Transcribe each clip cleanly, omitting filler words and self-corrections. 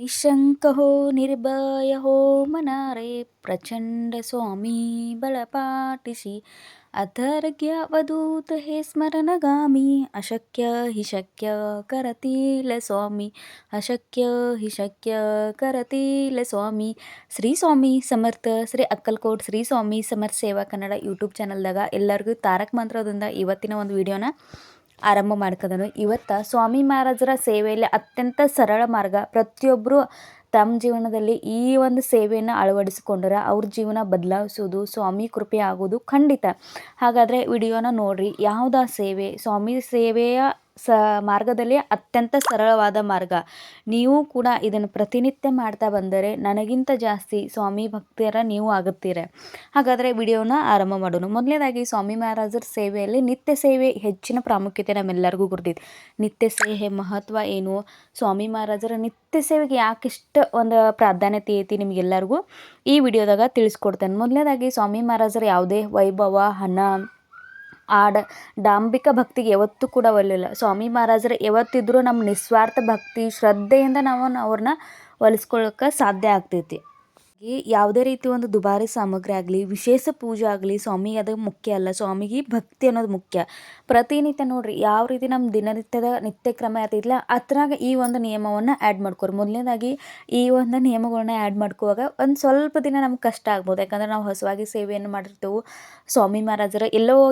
निशंक हो निर्भय हो मनारे प्रचंड स्वामी बळपाठीशी अथर्ग्य अवधूत हे स्मरणगामी अशक्य हि शक्य करतील स्वामी अशक्य हि शक्य करतील स्वामी ಶ್ರೀ ಸ್ವಾಮಿ ಸಮರ್ಥ ಶ್ರೀ ಅಕ್ಕಲ್ಕೋಟ್ ಶ್ರೀ ಸ್ವಾಮಿ ಸಮರ್ಥ ಸೇವಾ ಕನ್ನಡ ಯೂಟ್ಯೂಬ್ ಚಾನಲ್ದಾಗ ಎಲ್ಲರಿಗೂ ತಾರಕ ಮಂತ್ರದಿಂದ ಇವತ್ತಿನ ಒಂದು ವಿಡಿಯೋನ ಆರಂಭ ಮಾಡ್ಕೋದನು. ಇವತ್ತು ಸ್ವಾಮಿ ಮಹಾರಾಜರ ಸೇವೆಯಲ್ಲಿ ಅತ್ಯಂತ ಸರಳ ಮಾರ್ಗ. ಪ್ರತಿಯೊಬ್ಬರು ತಮ್ಮ ಜೀವನದಲ್ಲಿ ಈ ಒಂದು ಸೇವೆಯನ್ನು ಅಳವಡಿಸಿಕೊಂಡ್ರೆ ಅವ್ರ ಜೀವನ ಬದಲಾಯಿಸೋದು ಸ್ವಾಮಿ ಕೃಪೆ ಆಗೋದು ಖಂಡಿತ. ಹಾಗಾದರೆ ವಿಡಿಯೋನ ನೋಡ್ರಿ. ಯಾವುದಾ ಸೇವೆ? ಸ್ವಾಮಿ ಸೇವೆಯ ಮಾರ್ಗದಲ್ಲಿ ಅತ್ಯಂತ ಸರಳವಾದ ಮಾರ್ಗ. ನೀವು ಕೂಡ ಇದನ್ನು ಪ್ರತಿನಿತ್ಯ ಮಾಡ್ತಾ ಬಂದರೆ ನನಗಿಂತ ಜಾಸ್ತಿ ಸ್ವಾಮಿ ಭಕ್ತಿಯರ ನೀವು ಆಗುತ್ತೀರ. ಹಾಗಾದರೆ ವಿಡಿಯೋನ ಆರಂಭ ಮಾಡೋಣ. ಮೊದಲನೇದಾಗಿ ಸ್ವಾಮಿ ಮಹಾರಾಜರ ಸೇವೆಯಲ್ಲಿ ನಿತ್ಯ ಸೇವೆ ಹೆಚ್ಚಿನ ಪ್ರಾಮುಖ್ಯತೆ ನಮ್ಮೆಲ್ಲರಿಗೂ ಗುರುತಿದೆ. ನಿತ್ಯ ಸೇವೆ ಮಹತ್ವ ಏನು? ಸ್ವಾಮಿ ಮಹಾರಾಜರ ನಿತ್ಯ ಸೇವೆಗೆ ಯಾಕಿಷ್ಟು ಒಂದು ಪ್ರಾಧಾನ್ಯತೆ ಐತಿ ನಿಮಗೆಲ್ಲರಿಗೂ ಈ ವಿಡಿಯೋದಾಗ ತಿಳಿಸ್ಕೊಡ್ತೇನೆ. ಮೊದಲನೇದಾಗಿ ಸ್ವಾಮಿ ಮಹಾರಾಜರ ಯಾವುದೇ ವೈಭವ, ಹಣ, ಡಾಂಬಿಕ ಭಕ್ತಿಗೆ ಯಾವತ್ತೂ ಕೂಡ ಒಲಿಲ್ಲ. ಸ್ವಾಮಿ ಮಹಾರಾಜರು ಯಾವತ್ತಿದ್ರೂ ನಮ್ಮ ನಿಸ್ವಾರ್ಥ ಭಕ್ತಿ ಶ್ರದ್ಧೆಯಿಂದ ನಾವು ಅವ್ರನ್ನ ಒಲಿಸ್ಕೊಳ್ಳೋಕೆ ಸಾಧ್ಯ ಆಗ್ತೈತಿ. ಯಾವುದೇ ರೀತಿ ಒಂದು ದುಬಾರಿ ಸಾಮಗ್ರಿ ಆಗಲಿ, ವಿಶೇಷ ಪೂಜೆ ಆಗಲಿ ಸ್ವಾಮಿಗೆ ಅದು ಮುಖ್ಯ ಅಲ್ಲ. ಸ್ವಾಮಿಗೆ ಭಕ್ತಿ ಅನ್ನೋದು ಮುಖ್ಯ. ಪ್ರತಿನಿತ್ಯ ನೋಡ್ರಿ ಯಾವ ರೀತಿ ನಮ್ಮ ದಿನನಿತ್ಯದ ನಿತ್ಯ ಕ್ರಮ ಇರ್ತೈತಿಲ್ಲ ಅದ್ರಾಗ ಈ ಒಂದು ನಿಯಮವನ್ನು ಆ್ಯಡ್ ಮಾಡ್ಕೊರಿ. ಮೊದಲನೇದಾಗಿ ಈ ಒಂದು ನಿಯಮಗಳನ್ನ ಆ್ಯಡ್ ಮಾಡ್ಕೋವಾಗ ಒಂದು ಸ್ವಲ್ಪ ದಿನ ನಮ್ಗೆ ಕಷ್ಟ ಆಗ್ಬೋದು. ಯಾಕಂದ್ರೆ ನಾವು ಹೊಸವಾಗಿ ಸೇವೆಯನ್ನು ಮಾಡಿರ್ತೇವೆ. ಸ್ವಾಮಿ ಮಹಾರಾಜರ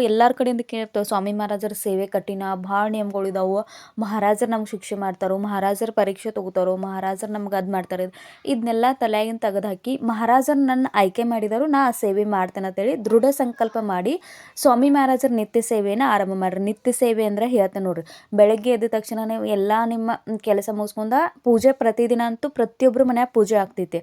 ಎಲ್ಲರ ಕಡೆಯಿಂದ ಕೇಳಿರ್ತೇವೆ ಸ್ವಾಮಿ ಮಹಾರಾಜರ ಸೇವೆ ಕಠಿಣ, ಭಾಳ ನಿಯಮಗಳು ಇದಾವೆ, ಮಹಾರಾಜರು ನಮ್ಗೆ ಶಿಕ್ಷೆ ಮಾಡ್ತಾರೋ, ಮಹಾರಾಜರ ಪರೀಕ್ಷೆ ತೊಗೋತಾರೋ, ಮಹಾರಾಜರು ನಮ್ಗೆ ಅದು ಮಾಡ್ತಾರೆ. ಇದನ್ನೆಲ್ಲ ತಲೆಯಾಗಿನ ತೆಗೆದು ಹಾಕಿ ಮಹಾರಾಜರು ನನ್ನ ಆಯ್ಕೆ ಮಾಡಿದರು, ನಾ ಸೇವೆ ಮಾಡ್ತೇನೆ ಅಂತೇಳಿ ದೃಢ ಸಂಕಲ್ಪ ಮಾಡಿ ಸ್ವಾಮಿ ಮಹಾರಾಜರ ನಿತ್ಯ ಸೇವೆಯನ್ನು ಆರಂಭ ಮಾಡ್ರಿ. ನಿತ್ಯ ಸೇವೆ ಅಂದರೆ ಹೇಳ್ತೇನೆ ನೋಡ್ರಿ. ಬೆಳಗ್ಗೆ ಎದ್ದ ತಕ್ಷಣ ನೀವು ಎಲ್ಲ ನಿಮ್ಮ ಕೆಲಸ ಮುಗಿಸ್ಕೊಂಡ ಪೂಜೆ ಪ್ರತಿದಿನ ಅಂತೂ ಪ್ರತಿಯೊಬ್ಬರು ಮನ್ಯಾಗ ಪೂಜೆ ಆಗ್ತೈತಿ.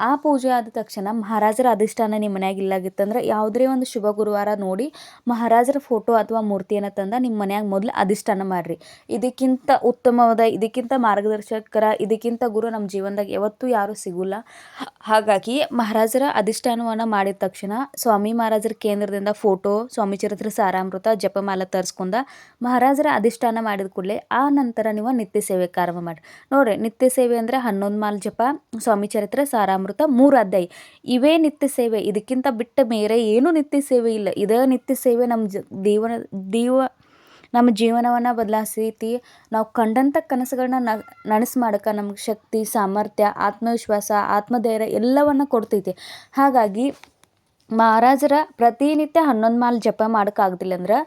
ಆ ಪೂಜೆ ಆದ ತಕ್ಷಣ ಮಹಾರಾಜರ ಅಧಿಷ್ಠಾನ ನಿಮ್ಮ ಮನ್ಯಾಗ ಇಲ್ಲಾಗಿತ್ತಂದ್ರೆ ಯಾವುದೇ ಒಂದು ಶುಭ ಗುರುವಾರ ನೋಡಿ ಮಹಾರಾಜರ ಫೋಟೋ ಅಥವಾ ಮೂರ್ತಿಯನ್ನು ತಂದ ನಿಮ್ಮ ಮನ್ಯಾಗ ಮೊದಲು ಅಧಿಷ್ಠಾನ ಮಾಡಿರಿ. ಇದಕ್ಕಿಂತ ಉತ್ತಮವಾದ, ಇದಕ್ಕಿಂತ ಮಾರ್ಗದರ್ಶಕರ, ಇದಕ್ಕಿಂತ ಗುರು ನಮ್ಮ ಜೀವನದಾಗ ಯಾವತ್ತೂ ಯಾರೂ ಸಿಗೋಲ್ಲ. ಹಾಗಾಗಿ ಮಹಾರಾಜರ ಅಧಿಷ್ಠಾನವನ್ನು ಮಾಡಿದ ತಕ್ಷಣ ಸ್ವಾಮಿ ಮಹಾರಾಜರ ಕೇಂದ್ರದಿಂದ ಫೋಟೋ, ಸ್ವಾಮಿ ಚರಿತ್ರೆ ಸಾರಾಮೃತ, ಜಪಮಾಲ ತರಿಸ್ಕೊಂಡ ಮಹಾರಾಜರ ಅಧಿಷ್ಠಾನ ಮಾಡಿದ ಕೂಡಲೇ ಆ ನಂತರ ನೀವು ನಿತ್ಯ ಸೇವೆಗೆ ಆರಂಭ ಮಾಡಿ. ನೋಡ್ರಿ, ನಿತ್ಯ ಸೇವೆ ಅಂದರೆ 11 ಮಾಲೆ ಜಪ, ಸ್ವಾಮಿ ಚರಿತ್ರೆ ಸಾರಾಮೃತ, 3 ಅಧ್ಯಾಯ, ಇವೇ ನಿತ್ಯ ಸೇವೆ. ಇದಕ್ಕಿಂತ ಬಿಟ್ಟ ಬೇರೆ ಏನೂ ನಿತ್ಯ ಸೇವೆ ಇಲ್ಲ. ಇದೇ ನಿತ್ಯ ಸೇವೆ ನಮ್ಮ ಜೀವನವನ್ನು ಬದಲಾಯಿಸೈತಿ. ನಾವು ಕಂಡಂಥ ಕನಸುಗಳನ್ನ ನನಸು ಮಾಡೋಕೆ ನಮ್ಗೆ ಶಕ್ತಿ, ಸಾಮರ್ಥ್ಯ, ಆತ್ಮವಿಶ್ವಾಸ, ಆತ್ಮಧೈರ್ಯ ಎಲ್ಲವನ್ನು ಕೊಡ್ತೈತಿ. ಹಾಗಾಗಿ ಮಹಾರಾಜರ ಪ್ರತಿನಿತ್ಯ 11 ಮಾಲೆ ಜಪ ಮಾಡೋಕ್ಕಾಗ್ದಿಲ್ಲ ಅಂದ್ರೆ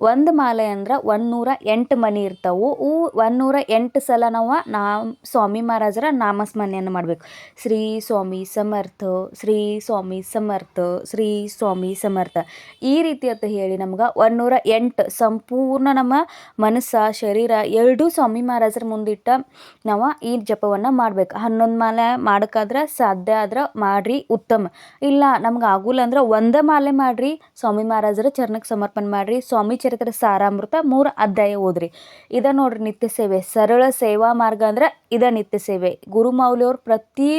ಒಂದು ಮಾಲೆ ಅಂದ್ರೆ 108 ಮನಿ ಇರ್ತಾವೆ. 108 ಸಲ ನಾವು ಸ್ವಾಮಿ ಮಹಾರಾಜರ ನಾಮಸ್ಮರಣೆಯನ್ನು ಮಾಡಬೇಕು. ಶ್ರೀ ಸ್ವಾಮಿ ಸಮರ್ಥ, ಶ್ರೀ ಸ್ವಾಮಿ ಸಮರ್ಥ, ಶ್ರೀ ಸ್ವಾಮಿ ಸಮರ್ಥ, ಈ ರೀತಿ ಅಂತ ಹೇಳಿ ನಮ್ಗೆ 108 ಸಂಪೂರ್ಣ ನಮ್ಮ ಮನಸ್ಸು, ಶರೀರ ಎರಡೂ ಸ್ವಾಮಿ ಮಹಾರಾಜರ ಮುಂದಿಟ್ಟ ನಾವು ಈ ಜಪವನ್ನು ಮಾಡಬೇಕು. 11 ಮಾಲೆ ಮಾಡೋಕ್ಕಾದ್ರೆ ಸಾಧ್ಯ ಆದ್ರೆ ಮಾಡಿರಿ, ಉತ್ತಮ. ಇಲ್ಲ ನಮ್ಗೆ ಆಗೋಲ್ಲ ಅಂದ್ರೆ ಒಂದೇ ಮಾಲೆ ಮಾಡಿರಿ, ಸ್ವಾಮಿ ಮಹಾರಾಜರ ಚರಣಕ್ಕೆ ಸಮರ್ಪಣೆ ಮಾಡಿರಿ, ಸ್ವಾಮಿ ಚರಿತ್ರೆ ಸಾರಾಮೃತ 3 ಅಧ್ಯಾಯ ಓದ್ರಿ. ಇದ ನೋಡ್ರಿ ನಿತ್ಯ ಸೇವೆ. ಸರಳ ಸೇವಾ ಮಾರ್ಗ ಅಂದ್ರೆ ಇದ ನಿತ್ಯ ಸೇವೆ. ಗುರು ಮೌಲ್ಯವ್ರು ಪ್ರತಿ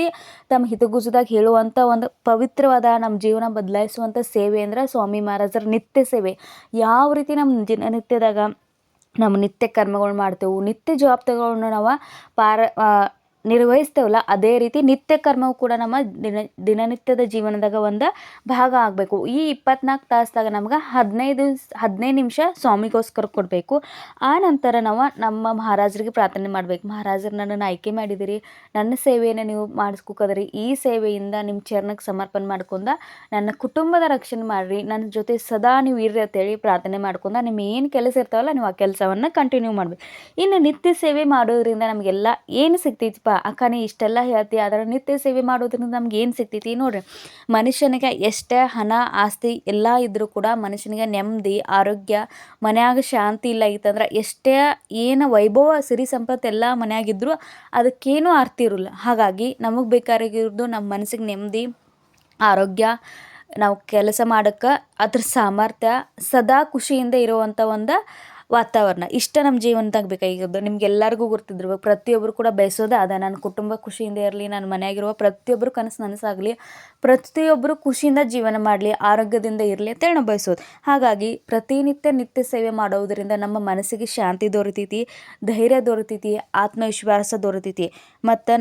ತಮ್ಮ ಹಿತಗುಜದಾಗ ಹೇಳುವಂಥ ಒಂದು ಪವಿತ್ರವಾದ ನಮ್ಮ ಜೀವನ ಬದಲಾಯಿಸುವಂಥ ಸೇವೆ ಅಂದ್ರೆ ಸ್ವಾಮಿ ಮಹಾರಾಜರ ನಿತ್ಯ ಸೇವೆ. ಯಾವ ರೀತಿ ನಮ್ಮ ದಿನನಿತ್ಯದಾಗ ನಮ್ಮ ನಿತ್ಯ ಕರ್ಮಗಳು ಮಾಡ್ತೇವೆ, ನಿತ್ಯ ಜವಾಬ್ದಾರಿಗಳನ್ನ ನಾವು ನಿರ್ವಹಿಸ್ತೇವಲ್ಲ, ಅದೇ ರೀತಿ ನಿತ್ಯ ಕರ್ಮವು ಕೂಡ ನಮ್ಮ ದಿನನಿತ್ಯದ ಜೀವನದಾಗ ಒಂದು ಭಾಗ ಆಗಬೇಕು. ಈ 24 ತಾಸ್ದಾಗ ನಮ್ಗೆ 15 ನಿಮಿಷ ಸ್ವಾಮಿಗೋಸ್ಕರ ಕೊಡಬೇಕು. ಆ ನಂತರ ನಾವು ನಮ್ಮ ಮಹಾರಾಜರಿಗೆ ಪ್ರಾರ್ಥನೆ ಮಾಡಬೇಕು. ಮಹಾರಾಜರು ನನ್ನನ್ನು ಆಯ್ಕೆ ಮಾಡಿದಿರಿ, ನನ್ನ ಸೇವೆಯನ್ನು ನೀವು ಮಾಡಿಸ್ಕೋಕದ್ರಿ, ಈ ಸೇವೆಯಿಂದ ನಿಮ್ಮ ಚರಣಕ್ಕೆ ಸಮರ್ಪಣೆ ಮಾಡ್ಕೊಂಡ ನನ್ನ ಕುಟುಂಬದ ರಕ್ಷಣೆ ಮಾಡಿರಿ, ನನ್ನ ಜೊತೆ ಸದಾ ನೀವು ಇರ್ರಿ ಅಂತೇಳಿ ಪ್ರಾರ್ಥನೆ ಮಾಡ್ಕೊಂಡ ನಿಮ್ಮ ಏನು ಕೆಲಸ ಇರ್ತಾವಲ್ಲ ನೀವು ಆ ಕೆಲಸವನ್ನು ಕಂಟಿನ್ಯೂ ಮಾಡಬೇಕು. ಇನ್ನು ನಿತ್ಯ ಸೇವೆ ಮಾಡೋದ್ರಿಂದ ನಮಗೆಲ್ಲ ಏನು ಸಿಗ್ತೈತಿಪ್ಪ ಅಕ್ಕನೇ ಇಷ್ಟೆಲ್ಲ ಹೇಳ್ತಿ, ಅದರ ನಿತ್ಯ ಸೇವೆ ಮಾಡೋದ್ರಿಂದ ನಮ್ಗೆ ಏನು ಸಿಗ್ತೈತಿ ನೋಡ್ರಿ. ಮನುಷ್ಯನಿಗೆ ಎಷ್ಟೇ ಹಣ, ಆಸ್ತಿ ಎಲ್ಲ ಇದ್ದರೂ ಕೂಡ ಮನುಷ್ಯನಿಗೆ ನೆಮ್ಮದಿ, ಆರೋಗ್ಯ, ಮನ್ಯಾಗ ಶಾಂತಿ ಇಲ್ಲ ಇತ್ತಂದ್ರೆ ಎಷ್ಟೇ ಏನು ವೈಭವ, ಸಿರಿ ಸಂಪತ್ತು ಎಲ್ಲ ಮನ್ಯಾಗಿದ್ದರೂ ಅದಕ್ಕೇನೂ ಅರ್ಥ ಇರೋಲ್ಲ. ಹಾಗಾಗಿ ನಮಗೆ ಬೇಕಾಗಿರೋದು ನಮ್ಮ ಮನಸ್ಸಿಗೆ ನೆಮ್ಮದಿ, ಆರೋಗ್ಯ, ನಾವು ಕೆಲಸ ಮಾಡೋಕ್ಕೆ ಅದ್ರ ಸಾಮರ್ಥ್ಯ, ಸದಾ ಖುಷಿಯಿಂದ ಇರುವಂಥ ಒಂದು ವಾತಾವರಣ ಇಷ್ಟ ನಮ್ಮ ಜೀವನದಾಗ ಬೇಕಾಗಿರೋದು. ನಿಮ್ಗೆಲ್ಲರಿಗೂ ಗೊತ್ತಿದ್ರು ಪ್ರತಿಯೊಬ್ಬರು ಕೂಡ ಬಯಸೋದೇ ಅದ, ನನ್ನ ಕುಟುಂಬ ಖುಷಿಯಿಂದ ಇರಲಿ, ನನ್ನ ಮನೆಯಾಗಿರುವ ಪ್ರತಿಯೊಬ್ಬರು ಕನಸು ನನಸಾಗಲಿ, ಪ್ರತಿಯೊಬ್ಬರು ಖುಷಿಯಿಂದ ಜೀವನ ಮಾಡಲಿ, ಆರೋಗ್ಯದಿಂದ ಇರಲಿ ಅಂತೇಳಿ ನಾವು ಬಯಸೋದು. ಹಾಗಾಗಿ ಪ್ರತಿನಿತ್ಯ ನಿತ್ಯ ಸೇವೆ ಮಾಡೋದರಿಂದ ನಮ್ಮ ಮನಸ್ಸಿಗೆ ಶಾಂತಿ ದೊರೀತೈತಿ, ಧೈರ್ಯ ದೊರೀತೈತಿ, ಆತ್ಮವಿಶ್ವಾಸ ದೊರೀತೈತಿ, ಮತ್ತು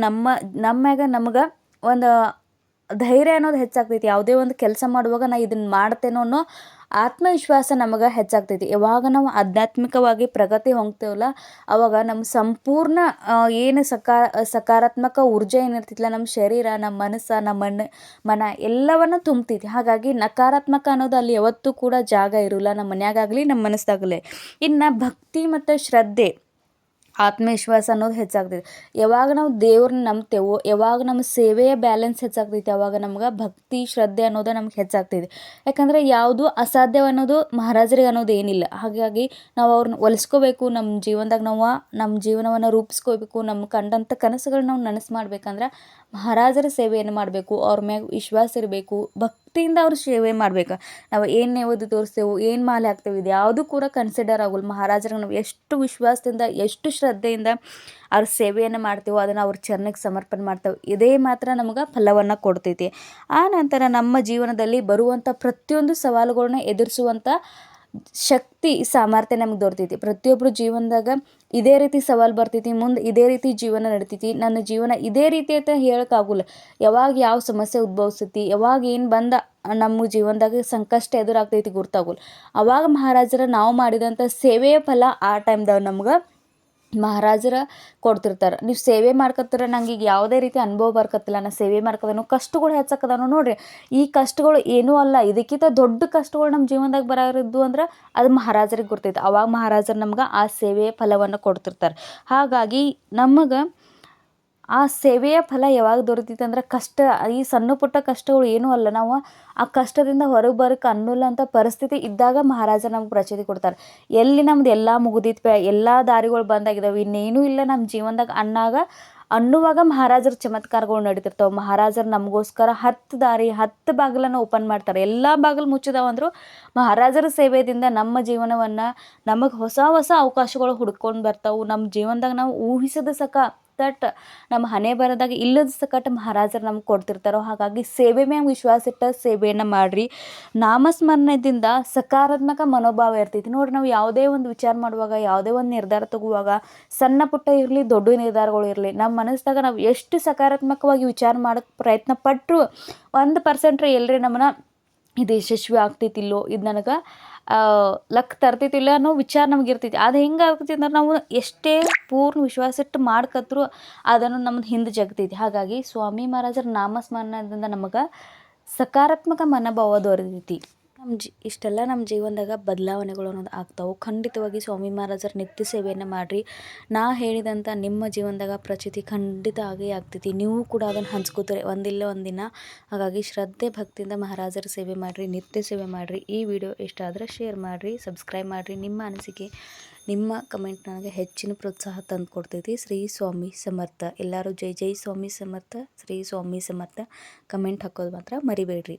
ನಮ್ಮ್ಯಾಗ ನಮ್ಗೆ ಒಂದು ಧೈರ್ಯ ಅನ್ನೋದು ಹೆಚ್ಚಾಗ್ತೈತಿ. ಯಾವುದೇ ಒಂದು ಕೆಲಸ ಮಾಡುವಾಗ ನಾ ಇದನ್ನು ಮಾಡ್ತೇನೋ ಅನ್ನೋ ಆತ್ಮವಿಶ್ವಾಸ ನಮಗೆ ಹೆಚ್ಚಾಗ್ತೈತಿ. ಯಾವಾಗ ನಾವು ಆಧ್ಯಾತ್ಮಿಕವಾಗಿ ಪ್ರಗತಿ ಹೊಂದ್ತೇವಲ್ಲ, ಅವಾಗ ನಮ್ಮ ಸಂಪೂರ್ಣ ಏನು ಸಕಾರಾತ್ಮಕ ಊರ್ಜೆ ಏನಿರ್ತೈತಿಲ್ಲ, ನಮ್ಮ ಶರೀರ, ನಮ್ಮ ಮನಸ್ಸು, ನಮ್ಮ ಮನ ಎಲ್ಲವನ್ನು ತುಂಬ್ತೈತಿ. ಹಾಗಾಗಿ ನಕಾರಾತ್ಮಕ ಅನ್ನೋದು ಅಲ್ಲಿ ಯಾವತ್ತೂ ಕೂಡ ಜಾಗ ಇರೋಲ್ಲ, ನಮ್ಮ ಮನ್ಯಾಗಾಗಲಿ ನಮ್ಮ ಮನಸ್ಸಾಗಲಿ. ಇನ್ನು ಭಕ್ತಿ ಮತ್ತು ಶ್ರದ್ಧೆ, ಆತ್ಮವಿಶ್ವಾಸ ಅನ್ನೋದು ಹೆಚ್ಚಾಗ್ತೈತಿ. ಯಾವಾಗ ನಾವು ದೇವ್ರನ್ನ ನಂಬ್ತೇವೋ, ಯಾವಾಗ ನಮ್ಮ ಸೇವೆಯ ಬ್ಯಾಲೆನ್ಸ್ ಹೆಚ್ಚಾಗ್ತೈತಿ, ಅವಾಗ ನಮ್ಗೆ ಭಕ್ತಿ ಶ್ರದ್ಧೆ ಅನ್ನೋದು ನಮ್ಗೆ ಹೆಚ್ಚಾಗ್ತೈತಿ. ಯಾಕಂದರೆ ಯಾವುದು ಅಸಾಧ್ಯವನ್ನೋದು ಮಹಾರಾಜರಿಗೆ ಅನ್ನೋದು ಏನಿಲ್ಲ. ಹಾಗಾಗಿ ನಾವು ಅವ್ರನ್ನ ಒಲಿಸ್ಕೋಬೇಕು, ನಮ್ಮ ಜೀವನದಾಗ ನಾವು ನಮ್ಮ ಜೀವನವನ್ನು ರೂಪಿಸ್ಕೋಬೇಕು. ನಮ್ಮ ಕಂಡಂಥ ಕನಸುಗಳನ್ನ ನಾವು ನನಸು ಮಾಡ್ಬೇಕಂದ್ರೆ ಮಹಾರಾಜರ ಸೇವೆಯನ್ನು ಮಾಡಬೇಕು, ಅವ್ರ ಮ್ಯಾಗ ವಿಶ್ವಾಸ ಇರಬೇಕು, ಭಕ್ತಿಯಿಂದ ಅವ್ರ ಸೇವೆ ಮಾಡ್ಬೇಕು. ನಾವು ಏನು ನೈವೇದ್ಯ ತೋರಿಸ್ತೇವೆ, ಏನು ಮಾಲೆ ಹಾಕ್ತೇವೆ, ಇದು ಯಾವುದೂ ಕೂಡ ಕನ್ಸಿಡರ್ ಆಗೋಲ್ಲ. ಮಹಾರಾಜರಿಗೆ ನಾವು ಎಷ್ಟು ವಿಶ್ವಾಸದಿಂದ, ಎಷ್ಟು ಶ್ರದ್ಧೆಯಿಂದ ಅವ್ರ ಸೇವೆಯನ್ನು ಮಾಡ್ತೇವೋ, ಅದನ್ನು ಅವ್ರ ಚರಣಕ್ಕೆ ಸಮರ್ಪಣೆ ಮಾಡ್ತೇವೆ, ಇದೇ ಮಾತ್ರ ನಮ್ಗೆ ಫಲವನ್ನು ಕೊಡ್ತೈತಿ. ಆ ನಂತರ ನಮ್ಮ ಜೀವನದಲ್ಲಿ ಬರುವಂಥ ಪ್ರತಿಯೊಂದು ಸವಾಲುಗಳನ್ನ ಎದುರಿಸುವಂಥ ಶಕ್ತಿ, ಸಾಮರ್ಥ್ಯ ನಮ್ಗೆ ದೊರೆತೈತಿ. ಪ್ರತಿಯೊಬ್ಬರು ಜೀವನದಾಗ ಇದೇ ರೀತಿ ಸವಾಲು ಬರ್ತೈತಿ, ಮುಂದೆ ಇದೇ ರೀತಿ ಜೀವನ ನಡಿತೈತಿ, ನನ್ನ ಜೀವನ ಇದೇ ರೀತಿ ಅಂತ ಹೇಳೋಕ್ಕಾಗೋಲ್ಲ. ಯಾವಾಗ ಯಾವ ಸಮಸ್ಯೆ ಉದ್ಭವಿಸ್ತೈತಿ, ಯಾವಾಗ ಏನು ಬಂದ ನಮ್ಮ ಜೀವನದಾಗ ಸಂಕಷ್ಟ ಎದುರಾಗ್ತೈತಿ ಗೊತ್ತಾಗೋಲ್ಲ. ಅವಾಗ ಮಹಾರಾಜರ ನಾವು ಮಾಡಿದಂಥ ಸೇವೆಯ ಫಲ ಆ ಟೈಮ್ದಾಗ ನಮ್ಗೆ ಮಹಾರಾಜರ ಕೊಡ್ತಿರ್ತಾರೆ. ನೀವು ಸೇವೆ ಮಾಡ್ಕೊತೀರ, ನಂಗೆ ಈಗ ಯಾವುದೇ ರೀತಿ ಅನುಭವ ಬರ್ಕತ್ತಿಲ್ಲ, ನಾನು ಸೇವೆ ಮಾಡ್ಕೋದನು, ಕಷ್ಟಗಳು ಹೆಚ್ಚಾಕದನು ನೋಡ್ರಿ. ಈ ಕಷ್ಟಗಳು ಏನೂ ಅಲ್ಲ, ಇದಕ್ಕಿಂತ ದೊಡ್ಡ ಕಷ್ಟಗಳು ನಮ್ಮ ಜೀವನದಾಗ ಬರೋರಿದ್ದು ಅಂದ್ರೆ ಅದು ಮಹಾರಾಜರಿಗೆ ಗೊತ್ತೈತೆ. ಅವಾಗ ಮಹಾರಾಜರು ನಮ್ಗೆ ಆ ಸೇವೆಯ ಫಲವನ್ನು ಕೊಡ್ತಿರ್ತಾರೆ. ಹಾಗಾಗಿ ನಮಗೆ ಆ ಸೇವೆಯ ಫಲ ಯಾವಾಗ ದೊರೀತೈತೆ ಅಂದ್ರೆ ಈ ಸಣ್ಣ ಪುಟ್ಟ ಕಷ್ಟಗಳು ಏನೂ ಅಲ್ಲ, ನಾವು ಆ ಕಷ್ಟದಿಂದ ಹೊರಗೆ ಬರೋಕ್ಕೆ ಅನ್ನೋಲ್ಲ ಅಂತ ಪರಿಸ್ಥಿತಿ ಇದ್ದಾಗ ಮಹಾರಾಜರು ನಮ್ಗೆ ಪ್ರಚೋದಿ ಕೊಡ್ತಾರೆ. ಎಲ್ಲಿ ನಮ್ದು ಎಲ್ಲ ಮುಗಿದಿತ್ತು, ಎಲ್ಲ ದಾರಿಗಳು ಬಂದಾಗಿದ್ದಾವೆ, ಇನ್ನೇನೂ ಇಲ್ಲ ನಮ್ಮ ಜೀವನದಾಗ ಅನ್ನುವಾಗ ಮಹಾರಾಜರ ಚಮತ್ಕಾರಗಳು ನಡೀತಿರ್ತಾವೆ. ಮಹಾರಾಜರು ನಮಗೋಸ್ಕರ 10 ದಾರಿ 10 ಬಾಗಿಲನ್ನು ಓಪನ್ ಮಾಡ್ತಾರೆ. ಎಲ್ಲ ಬಾಗಿಲು ಮುಚ್ಚಿದಾವಂದ್ರು ಮಹಾರಾಜರ ಸೇವೆಯಿಂದ ನಮ್ಮ ಜೀವನವನ್ನು ನಮಗೆ ಹೊಸ ಹೊಸ ಅವಕಾಶಗಳು ಹುಡ್ಕೊಂಡು ಬರ್ತಾವೆ. ನಮ್ಮ ಜೀವನದಾಗ ನಾವು ಊಹಿಸದ ನಮ್ಮ ಹಣೆ ಬರದಾಗ ಇಲ್ಲದ ಸಕಟ್ ಮಹಾರಾಜರು ನಮ್ಗೆ ಕೊಡ್ತಿರ್ತಾರೋ. ಹಾಗಾಗಿ ಸೇವೆ ಮ್ಯಾಗ ವಿಶ್ವಾಸ ಇಟ್ಟ ಸೇವೆಯನ್ನು ಮಾಡಿರಿ. ನಾಮಸ್ಮರಣದಿಂದ ಸಕಾರಾತ್ಮಕ ಮನೋಭಾವ ಇರ್ತೈತಿ. ನೋಡಿರಿ, ನಾವು ಯಾವುದೇ ಒಂದು ವಿಚಾರ ಮಾಡುವಾಗ, ಯಾವುದೇ ಒಂದು ನಿರ್ಧಾರ ತಗೋವಾಗ, ಸಣ್ಣ ಪುಟ್ಟ ಇರಲಿ ದೊಡ್ಡ ನಿರ್ಧಾರಗಳು ಇರಲಿ, ನಮ್ಮ ಮನಸ್ಸಿನಾಗ ನಾವು ಎಷ್ಟು ಸಕಾರಾತ್ಮಕವಾಗಿ ವಿಚಾರ ಮಾಡೋಕ್ಕೆ ಪ್ರಯತ್ನ ಪಟ್ಟರು 1% ಎಲ್ಲರಿ ನಮ್ಮನ್ನ ಇದು ಯಶಸ್ವಿ ಆಗ್ತೈತಿಲ್ಲೋ, ಇದು ನನಗೆ ಲಕ್ ತರ್ತೈತಿಲ್ಲ ಅನ್ನೋ ವಿಚಾರ ನಮ್ಗೆ ಇರ್ತೈತಿ. ಅದು ಹೆಂಗೆ ಆಗ್ತೈತಿ ಅಂದ್ರೆ ನಾವು ಎಷ್ಟೇ ಪೂರ್ಣ ವಿಶ್ವಾಸ ಇಟ್ಟು ಮಾಡ್ಕತ್ರು ಅದನ್ನು ನಮ್ಮದು ಹಿಂದೆ ಜಗ್ತೈತಿ. ಹಾಗಾಗಿ ಸ್ವಾಮಿ ಮಹಾರಾಜರ ನಾಮಸ್ಮರಣದಿಂದ ನಮಗೆ ಸಕಾರಾತ್ಮಕ ಮನೋಭಾವ ದೊರೆತೈತಿ. ಇಷ್ಟೆಲ್ಲ ನಮ್ಮ ಜೀವನದಾಗ ಬದಲಾವಣೆಗಳು ಅನ್ನೋದು ಆಗ್ತಾವೆ. ಖಂಡಿತವಾಗಿ ಸ್ವಾಮಿ ಮಹಾರಾಜರ ನಿತ್ಯ ಸೇವೆಯನ್ನು ಮಾಡಿರಿ. ನಾ ಹೇಳಿದಂಥ ನಿಮ್ಮ ಜೀವನದಾಗ ಪ್ರಚಿತಿ ಖಂಡಿತ ಆಗೇ ಆಗ್ತೈತಿ. ನೀವು ಕೂಡ ಅದನ್ನು ಹಂಚ್ಕೋತೀರಿ ಒಂದಿಲ್ಲ ಒಂದಿನ. ಹಾಗಾಗಿ ಶ್ರದ್ಧೆ ಭಕ್ತಿಯಿಂದ ಮಹಾರಾಜರ ಸೇವೆ ಮಾಡಿರಿ, ನಿತ್ಯ ಸೇವೆ ಮಾಡಿರಿ. ಈ ವಿಡಿಯೋ ಇಷ್ಟ ಆದರೆ ಶೇರ್ ಮಾಡಿರಿ, ಸಬ್ಸ್ಕ್ರೈಬ್ ಮಾಡಿರಿ. ನಿಮ್ಮ ಅನಿಸಿಕೆ, ನಿಮ್ಮ ಕಮೆಂಟ್ ನನಗೆ ಹೆಚ್ಚಿನ ಪ್ರೋತ್ಸಾಹ ತಂದು ಕೊಡ್ತೈತಿ. ಶ್ರೀ ಸ್ವಾಮಿ ಸಮರ್ಥ. ಎಲ್ಲರೂ ಜೈ ಜೈ ಸ್ವಾಮಿ ಸಮರ್ಥ, ಶ್ರೀ ಸ್ವಾಮಿ ಸಮರ್ಥ ಕಮೆಂಟ್ ಹಾಕೋದು ಮಾತ್ರ ಮರಿಬೇಡ್ರಿ.